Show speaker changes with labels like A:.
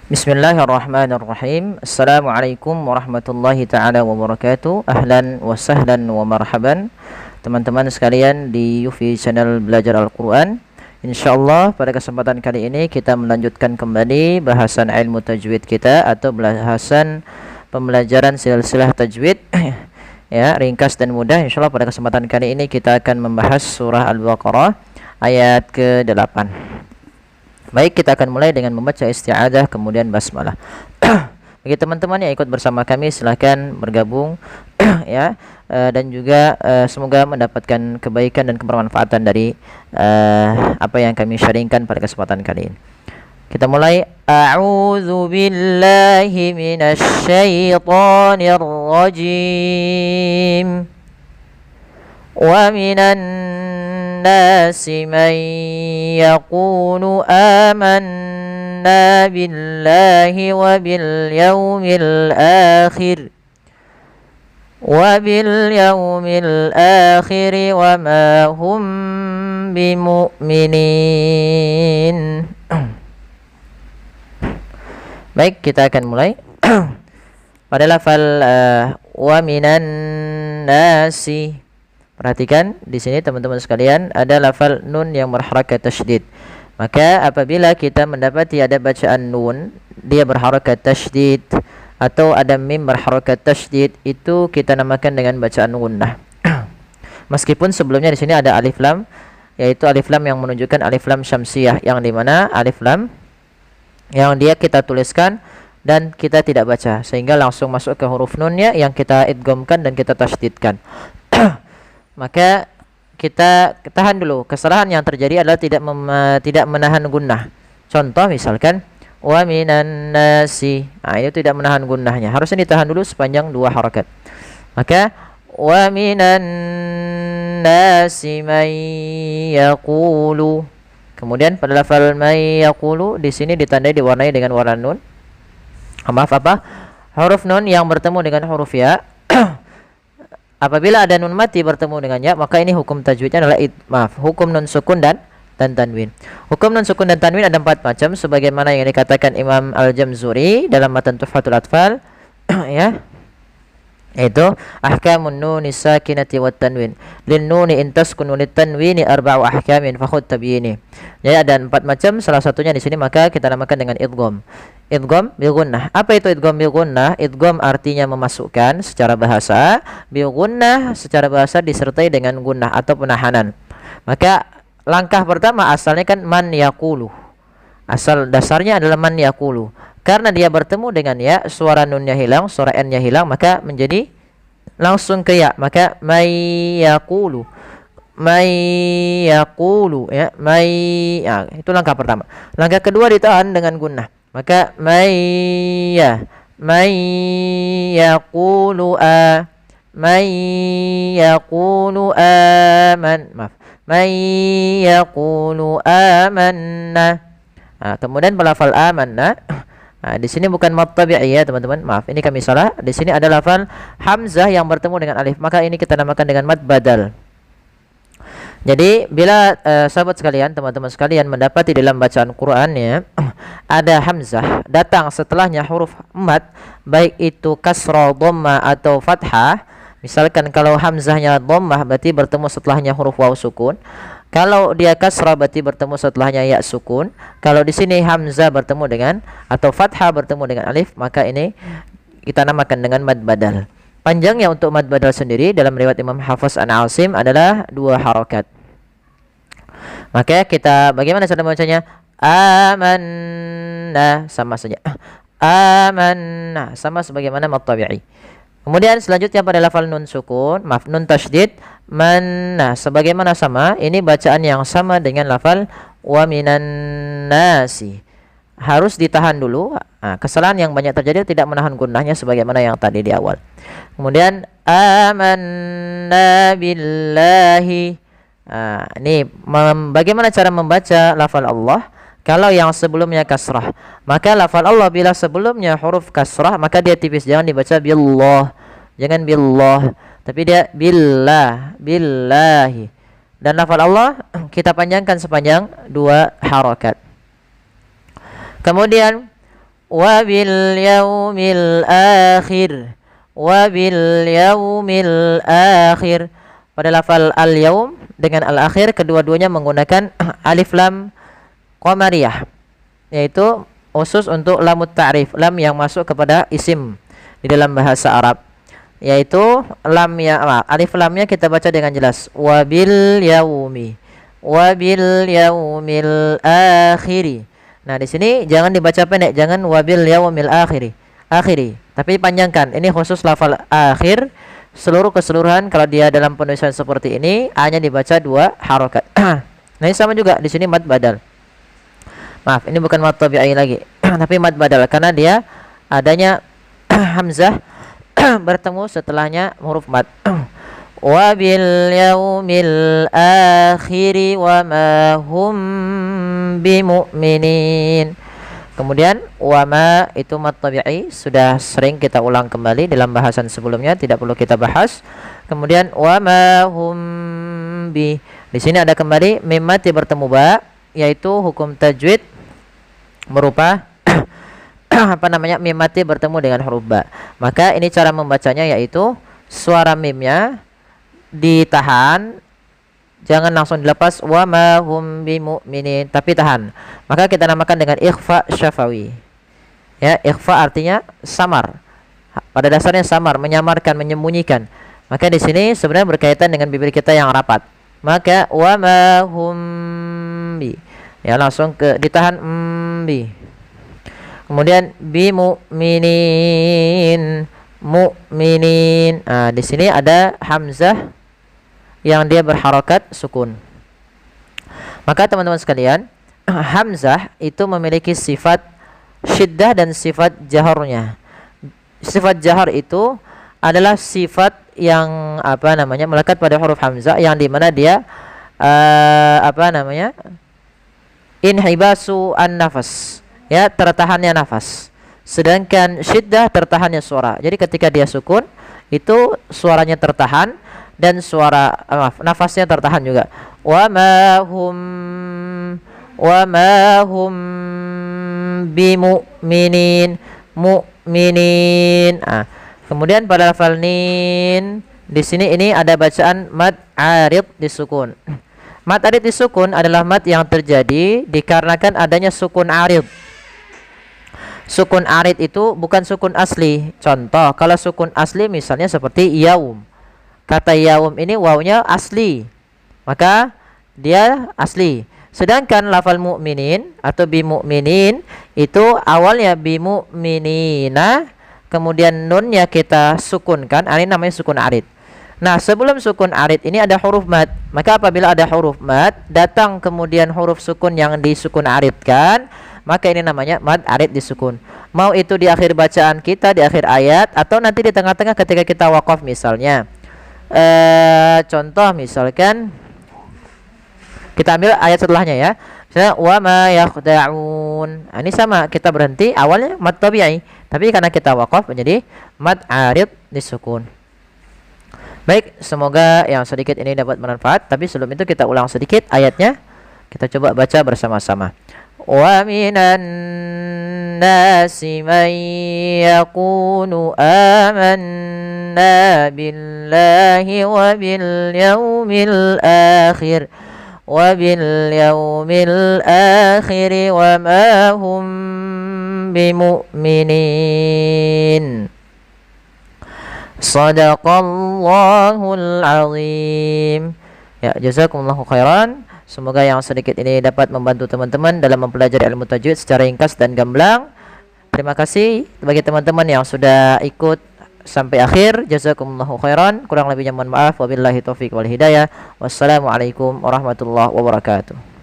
A: Bismillahirrahmanirrahim. Assalamualaikum warahmatullahi ta'ala wabarakatuh. Ahlan wa sahlan wa marhaban teman-teman sekalian di UFI Channel Belajar Al-Quran. InsyaAllah pada kesempatan kali ini kita melanjutkan kembali bahasan ilmu tajwid kita, atau bahasan pembelajaran silsilah tajwid ya, ringkas dan mudah. InsyaAllah pada kesempatan kali ini kita akan membahas surah Al-Baqarah ayat ke-8. Baik, kita akan mulai dengan membaca isti'adah kemudian basmalah. Bagi teman-teman yang ikut bersama kami silahkan bergabung ya, dan juga semoga mendapatkan kebaikan dan kebermanfaatan dari apa yang kami sharingkan pada kesempatan kali ini. Kita mulai. A'udzu billahi minasy syaithanir rajim. Wa minan nasi man yaqulu amanna billahi wa bil yawmil akhir wa ma hum bimu'minin. Baik, kita akan mulai. Pada lafal wa minan nasi, perhatikan di sini teman-teman sekalian, ada lafal nun yang berharakat tasydid. Maka apabila kita mendapati ada bacaan nun dia berharakat tasydid atau ada mim berharakat tasydid, itu kita namakan dengan bacaan gunnah. Meskipun sebelumnya di sini ada alif lam, yaitu alif lam yang menunjukkan alif lam syamsiyah, yang dimana alif lam yang dia kita tuliskan dan kita tidak baca, sehingga langsung masuk ke huruf nunnya yang kita idghamkan dan kita tasydidkan. Maka kita tahan dulu. Kesalahan yang terjadi adalah tidak menahan gunnah. Contoh misalkan wa minan nasi, itu tidak menahan gunnahnya, harusnya ditahan dulu sepanjang 2 harakat. Maka wa minan nasi may yaqulu, kemudian pada lafal may yaqulu di sini ditandai diwarnai dengan warna nun. Huruf nun yang bertemu dengan huruf ya. Apabila ada nun mati bertemu dengannya, maka ini hukum tajwidnya adalah hukum nun sukun dan tanwin. Hukum nun sukun dan tanwin ada 4 macam, sebagaimana yang dikatakan Imam Al-Jamzuri dalam matan Tuhfatul Atfal ya, yaitu ahkamun nuni sakinati wat tanwin lin nuni in taskun lit tanwini arba'u ahkamin fa khudh tabyini. Jadi ada 4 macam, salah satunya di sini maka kita namakan dengan idgham. Idgham bil gunnah. Apa itu idgham bil gunnah? Idgham artinya memasukkan secara bahasa, bil gunnah secara bahasa disertai dengan gunnah atau penahanan. Maka langkah pertama asalnya kan man yaqulu. Asal dasarnya adalah man yaqulu. Karena dia bertemu dengan ya, suara nunnya hilang, suara n-nya hilang, maka menjadi langsung ke ya. Maka may yaqulu. May yaqulu ya, ya, itu langkah pertama. Langkah kedua ditahan dengan gunnah. Maka may yaqulu may yaqulu may yaqulu amanna. Kemudian lafal amanna, di sini bukan mad tabi'i ya teman-teman. Maaf, ini kami salah. Di sini ada lafal hamzah yang bertemu dengan alif, maka ini kita namakan dengan mad badal. Jadi bila sahabat sekalian, teman-teman sekalian mendapati dalam bacaan Qur'annya ada hamzah datang setelahnya huruf mad, baik itu kasrah, dhammah atau fathah. Misalkan kalau hamzahnya dhammah berarti bertemu setelahnya huruf waw sukun. Kalau dia kasrah berarti bertemu setelahnya ya sukun. Kalau di sini hamzah bertemu dengan atau fathah bertemu dengan alif, maka ini kita namakan dengan mad badal. Panjangnya untuk mad badal sendiri dalam riwayat Imam Hafiz an Asim adalah 2 harakat. Maka kita bagaimana cara membacanya? Amanna, sama saja. Amanna, sama sebagaimana mad tabi'i. Kemudian selanjutnya pada lafal nun sukun, nun tasydid, manna, sebagaimana sama, ini bacaan yang sama dengan lafal wa minan nasi. Harus ditahan dulu. Kesalahan yang banyak terjadi tidak menahan gunnahnya sebagaimana yang tadi di awal. Kemudian amanna billahi. Ini bagaimana cara membaca lafal Allah? Kalau yang sebelumnya kasrah, maka lafal Allah bila sebelumnya huruf kasrah maka dia tipis, jangan dibaca billah, jangan billah, tapi dia billah, billahi. Dan lafal Allah kita panjangkan sepanjang 2 harakat. Kemudian wa bil yaumil akhir, wa bil yaumil akhir. Pada lafal al-yaum dengan al-akhir kedua-duanya menggunakan alif lam qamariyah, yaitu khusus untuk lamut ta'rif, lam yang masuk kepada isim di dalam bahasa Arab, yaitu lam ya, alif lamnya kita baca dengan jelas, wabil yaumi, wabil yaumil akhiri. Nah, di sini jangan dibaca pendek, jangan wabil yaumil akhiri, tapi panjangkan. Ini khusus lafal akhir. Seluruh keseluruhan kalau dia dalam penulisan seperti ini hanya dibaca 2 harokat. Nah, ini sama juga di sini mad badal. Maaf, ini bukan mad tabi'i lagi, tapi mad badal karena dia adanya hamzah bertemu setelahnya huruf mad. Wa bil yaumil akhiri wa ma hum bimu'minin. Kemudian wama itu mad tabi'i, sudah sering kita ulang kembali dalam bahasan sebelumnya, tidak perlu kita bahas. Kemudian wama hum bi. Di sini ada kembali mim mati bertemu ba, yaitu hukum tajwid berupa apa namanya, mim mati bertemu dengan huruf ba. Maka ini cara membacanya, yaitu suara mimnya ditahan, jangan langsung dilepas, wa ma hum bimu'minin, tapi tahan. Maka kita namakan dengan ikhfa syafawi. Ya, ikhfa artinya samar. Pada dasarnya samar, menyamarkan, menyembunyikan. Maka di sini sebenarnya berkaitan dengan bibir kita yang rapat. Maka wa ma hum bi. Ya, langsung ke ditahan bi. Kemudian bimu'minin, mu'minin. Nah, di sini ada hamzah yang dia berharokat sukun. Maka teman-teman sekalian, hamzah itu memiliki sifat syiddah dan sifat jaharnya. Sifat jahar itu adalah sifat yang apa namanya, melekat pada huruf hamzah, yang dimana dia apa namanya, inhibasu an-nafas, ya, tertahannya nafas. Sedangkan syiddah tertahannya suara. Jadi ketika dia sukun itu suaranya tertahan dan suara nafasnya tertahan juga. Wa ma hum bimu'minin, mu'minin. Kemudian pada lafal nin, di sini ini ada bacaan mad arid disukun. Mad arid disukun adalah mad yang terjadi dikarenakan adanya sukun arid. Sukun arid itu bukan sukun asli. Contoh, kalau sukun asli misalnya seperti yaum. Kata yaum ini wawnya asli, maka dia asli. Sedangkan lafal mu'minin atau bimu'minin itu awalnya bimu'minina, kemudian nunnya kita sukunkan, ini namanya sukun arid. Nah, sebelum sukun arid ini ada huruf mad. Maka apabila ada huruf mad datang kemudian huruf sukun yang disukun aridkan, maka ini namanya mad arid disukun. Mau itu di akhir bacaan kita, di akhir ayat, atau nanti di tengah-tengah ketika kita waqaf misalnya. Contoh misalkan kita ambil ayat setelahnya ya. Misalnya wa ma yakhda'un. Ini sama, kita berhenti awalnya mad tabi'i, tapi karena kita waqaf menjadi mad arid disukun. Baik, semoga yang sedikit ini dapat bermanfaat, tapi sebelum itu kita ulang sedikit ayatnya. Kita coba baca bersama-sama. Wa minan nasi man yaqulu amanna billahi wa bil yaumil akhir wa bil yaumil akhir wa ma hum bimu'minin. Shadaqallahul azim. Ya, jazakumullahu khairan. Semoga yang sedikit ini dapat membantu teman-teman dalam mempelajari ilmu tajwid secara ringkas dan gamblang. Terima kasih bagi teman-teman yang sudah ikut sampai akhir. Jazakumullahu khairan. Kurang lebihnya mohon maaf. Wabillahi taufiq wal hidayah. Wassalamualaikum warahmatullahi wabarakatuh.